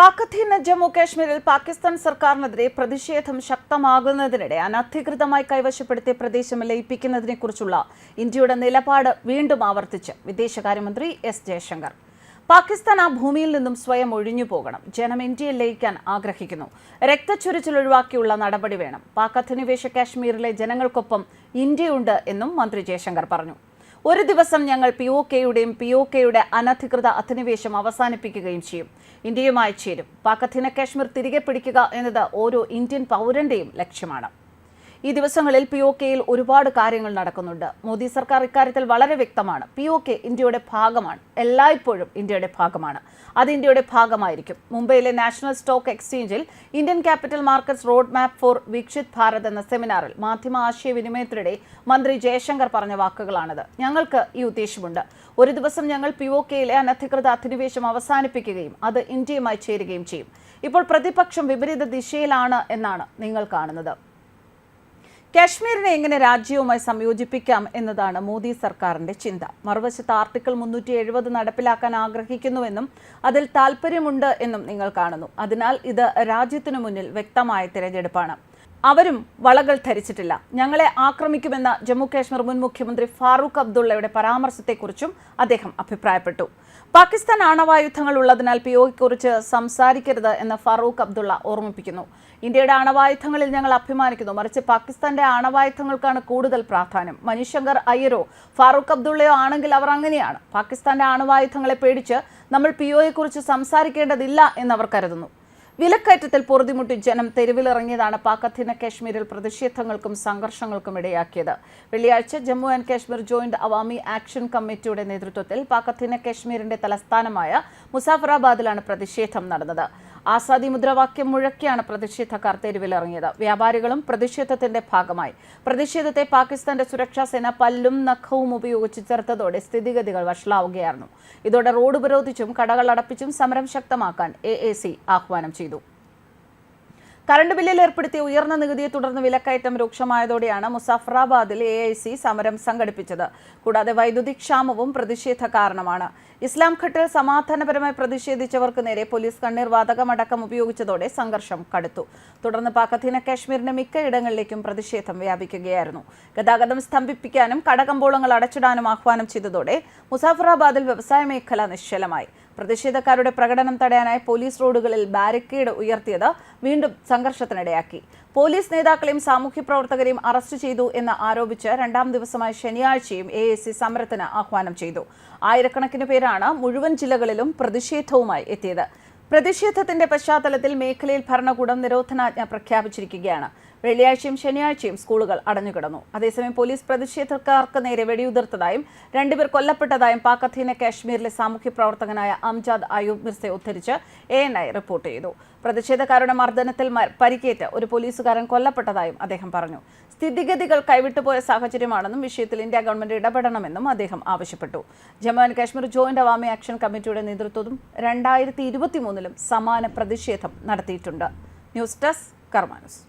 പാക്-അധീന ജമ്മു കാശ്മീരിൽ പാകിസ്ഥാൻ സർക്കാരിനെതിരെ പ്രതിഷേധം ശക്തമാകുന്നതിനിടെ അനധികൃതമായി കൈവശപ്പെടുത്തിയ പ്രദേശം ലയിപ്പിക്കുന്നതിനെക്കുറിച്ചുള്ള ഇന്ത്യയുടെ നിലപാട് വീണ്ടും ആവർത്തിച്ച് വിദേശകാര്യമന്ത്രി എസ് ജയശങ്കർ. പാകിസ്ഥാൻ ആ ഭൂമിയിൽ നിന്നും സ്വയം ഒഴിഞ്ഞു പോകണം. ജനം ഇന്ത്യയിൽ ലയിക്കാൻ ആഗ്രഹിക്കുന്നു. രക്തച്ചൊരിച്ചിൽ ഒഴിവാക്കിയുള്ള നടപടി വേണം. പാക് അധിനിവേശ കാശ്മീരിലെ ജനങ്ങൾക്കൊപ്പം ഇന്ത്യയുണ്ട് എന്നും മന്ത്രി ജയശങ്കർ പറഞ്ഞു. ഒരു ദിവസം ഞങ്ങൾ POKയുടെ അനധികൃത അധിനിവേശം അവസാനിപ്പിക്കുകയും ചെയ്യും. ഇന്ത്യയുമായി ചേരും. പാക് അധീന കാശ്മീർ തിരികെ പിടിക്കുക എന്നത് ഓരോ ഇന്ത്യൻ പൗരന്റെയും ലക്ഷ്യമാണ്. ഈ ദിവസങ്ങളിൽ POKയിൽ ഒരുപാട് കാര്യങ്ങൾ നടക്കുന്നുണ്ട്. മോദി സർക്കാർ ഇക്കാര്യത്തിൽ വളരെ വ്യക്തമാണ്. POK ഇന്ത്യയുടെ ഭാഗമാണ്, എല്ലായ്പ്പോഴും ഇന്ത്യയുടെ ഭാഗമാണ്. അത് ഇന്ത്യയുടെ ഭാഗമായിരിക്കും. മുംബൈയിലെ നാഷണൽ സ്റ്റോക്ക് എക്സ്ചേഞ്ചിൽ Indian capital markets road map for Viksit Bharat എന്ന സെമിനാറിൽ മാധ്യമ ആശയവിനിമയത്തിനിടെ മന്ത്രി ജയശങ്കർ പറഞ്ഞ വാക്കുകളാണിത്. ഞങ്ങൾക്ക് ഈ ഉദ്ദേശമുണ്ട്. ഒരു ദിവസം ഞങ്ങൾ POKയിലെ അനധികൃത അധിനിവേശം അവസാനിപ്പിക്കുകയും അത് ഇന്ത്യയുമായി ചേരുകയും ചെയ്യും. ഇപ്പോൾ പ്രതിപക്ഷം വിപരീത ദിശയിലാണ് എന്നാണ് നിങ്ങൾ കാണുന്നത്. കാശ്മീരിനെ എങ്ങനെ രാജ്യവുമായി സംയോജിപ്പിക്കാം എന്നതാണ് മോദി സർക്കാരിന്റെ ചിന്ത. മറുവശത്ത് ആർട്ടിക്കിൾ 370 നടപ്പിലാക്കാൻ ആഗ്രഹിക്കുന്നുവെന്നും അതിൽ താൽപ്പര്യമുണ്ട് എന്നും നിങ്ങൾ കാണുന്നു. അതിനാൽ ഇത് രാജ്യത്തിനു മുന്നിൽ വ്യക്തമായ തിരഞ്ഞെടുപ്പാണ്. അവരും വളകൾ ധരിച്ചിട്ടില്ല. ഞങ്ങളെ ആക്രമിക്കുമെന്ന ജമ്മു കാശ്മീർ മുൻ മുഖ്യമന്ത്രി ഫാറൂഖ് അബ്ദുള്ളയുടെ പരാമർശത്തെക്കുറിച്ചും അദ്ദേഹം അഭിപ്രായപ്പെട്ടു. പാകിസ്ഥാൻ ആണവായുധങ്ങൾ ഉള്ളതിനാൽ POKയെക്കുറിച്ച് സംസാരിക്കരുത് എന്ന് ഫാറൂഖ് അബ്ദുള്ള ഓർമ്മിപ്പിക്കുന്നു. ഇന്ത്യയുടെ ആണവായുധങ്ങളിൽ ഞങ്ങൾ അഭിമാനിക്കുന്നു, മറിച്ച് പാകിസ്ഥാന്റെ ആണവായുധങ്ങൾക്കാണ് കൂടുതൽ പ്രാധാന്യം. മണിശങ്കർ അയ്യരോ ഫാറൂഖ് അബ്ദുള്ളയോ ആണെങ്കിൽ അവർ അങ്ങനെയാണ്. പാകിസ്ഥാന്റെ ആണവായുധങ്ങളെ പേടിച്ച് നമ്മൾ POKയെക്കുറിച്ച് സംസാരിക്കേണ്ടതില്ല എന്നവർ കരുതുന്നു. വിലക്കയറ്റത്തിൽ പൊറുതിമുട്ടി ജനം തെരുവിലിറങ്ങിയതാണ് പാക് അധീന കാശ്മീരിൽ പ്രതിഷേധങ്ങൾക്കും സംഘർഷങ്ങൾക്കും ഇടയാക്കിയത്. വെള്ളിയാഴ്ച Jammu and Kashmir joint Awami action കമ്മിറ്റിയുടെ നേതൃത്വത്തിൽ പാക് അധീന കാശ്മീരിന്റെ തലസ്ഥാനമായ മുസാഫറാബാദിലാണ് പ്രതിഷേധം നടന്നത്. ആസാദി മുദ്രാവാക്യം മുഴക്കിയാണ് പ്രതിഷേധക്കാർ തെരുവിലിറങ്ങിയത്. വ്യാപാരികളും പ്രതിഷേധത്തിന്റെ ഭാഗമായി. പ്രതിഷേധത്തെ പാകിസ്ഥാന്റെ സുരക്ഷാ സേന പല്ലും നഖവും ഉപയോഗിച്ച് ചെറുത്തതോടെ സ്ഥിതിഗതികൾ വഷളാവുകയായിരുന്നു. ഇതോടെ റോഡ് ഉപരോധിച്ചും കടകൾ അടപ്പിച്ചും സമരം ശക്തമാക്കാൻ AAC ആഹ്വാനം ചെയ്തു. കറണ്ട് ബില്ലിൽ ഏർപ്പെടുത്തിയ ഉയർന്ന നികുതിയെ തുടർന്ന് വിലക്കയറ്റം രൂക്ഷമായതോടെയാണ് മുസാഫറാബാദിൽ AIC സമരം സംഘടിപ്പിച്ചത്. കൂടാതെ വൈദ്യുതി ക്ഷാമവും പ്രതിഷേധ കാരണമാണ്. ഇസ്ലാം ഘട്ടിൽ സമാധാനപരമായി പ്രതിഷേധിച്ചവർക്ക് നേരെ പോലീസ് കണ്ണീർ വാതകമടക്കം ഉപയോഗിച്ചതോടെ സംഘർഷം കടുത്തു. തുടർന്ന് പാക് അധീന കാശ്മീരിന്റെ മിക്കയിടങ്ങളിലേക്കും പ്രതിഷേധം വ്യാപിക്കുകയായിരുന്നു. ഗതാഗതം സ്തംഭിപ്പിക്കാനും കടകമ്പോളങ്ങൾ അടച്ചിടാനും ആഹ്വാനം ചെയ്തതോടെ മുസാഫറാബാദിൽ വ്യവസായ മേഖല നിശ്ചലമായി. പ്രതിഷേധക്കാരുടെ പ്രകടനം തടയാനായി പോലീസ് റോഡുകളിൽ ബാരിക്കേഡ് ഉയർത്തിയത് വീണ്ടും സംഘർഷത്തിനിടയാക്കി. പോലീസ് നേതാക്കളെയും സാമൂഹ്യ പ്രവർത്തകരെയും അറസ്റ്റ് ചെയ്തു എന്ന് ആരോപിച്ച് രണ്ടാം ദിവസമായ ശനിയാഴ്ചയും AAC സമരത്തിന് ആഹ്വാനം ചെയ്തു. ആയിരക്കണക്കിന് പേരാണ് മുഴുവൻ ജില്ലകളിലും പ്രതിഷേധവുമായി എത്തിയത്. പ്രതിഷേധത്തിന്റെ പശ്ചാത്തലത്തിൽ മേഖലയിൽ ഭരണകൂടം നിരോധനാജ്ഞ പ്രഖ്യാപിച്ചിരിക്കുകയാണ്. വെള്ളിയാഴ്ചയും ശനിയാഴ്ചയും സ്കൂളുകൾ അടഞ്ഞുകിടന്നു. അതേസമയം പോലീസ് പ്രതിഷേധക്കാർക്ക് നേരെ വെടിയുതിർത്തതായും 2 പേർ കൊല്ലപ്പെട്ടതായും പാക് അധീന കാശ്മീരിലെ സാമൂഹ്യ പ്രവർത്തകനായ അംജാദ് അയൂബ് മിർസയെ ഉദ്ധരിച്ച് ANI റിപ്പോർട്ട് ചെയ്തു. പ്രതിഷേധക്കാരുടെ മർദ്ദനത്തിൽ പരിക്കേറ്റ് ഒരു പോലീസുകാരൻ കൊല്ലപ്പെട്ടതായും അദ്ദേഹം പറഞ്ഞു. സ്ഥിതിഗതികൾ കൈവിട്ടുപോയ സാഹചര്യമാണെന്നും വിഷയത്തിൽ ഇന്ത്യ ഗവൺമെന്റ് ഇടപെടണമെന്നും അദ്ദേഹം ആവശ്യപ്പെട്ടു. Jammu and Kashmir joint Awami action കമ്മിറ്റിയുടെ നേതൃത്വത്തിലും 2023 സമാന പ്രതിഷേധം നടത്തിയിട്ടുണ്ട്. News desk Karma news.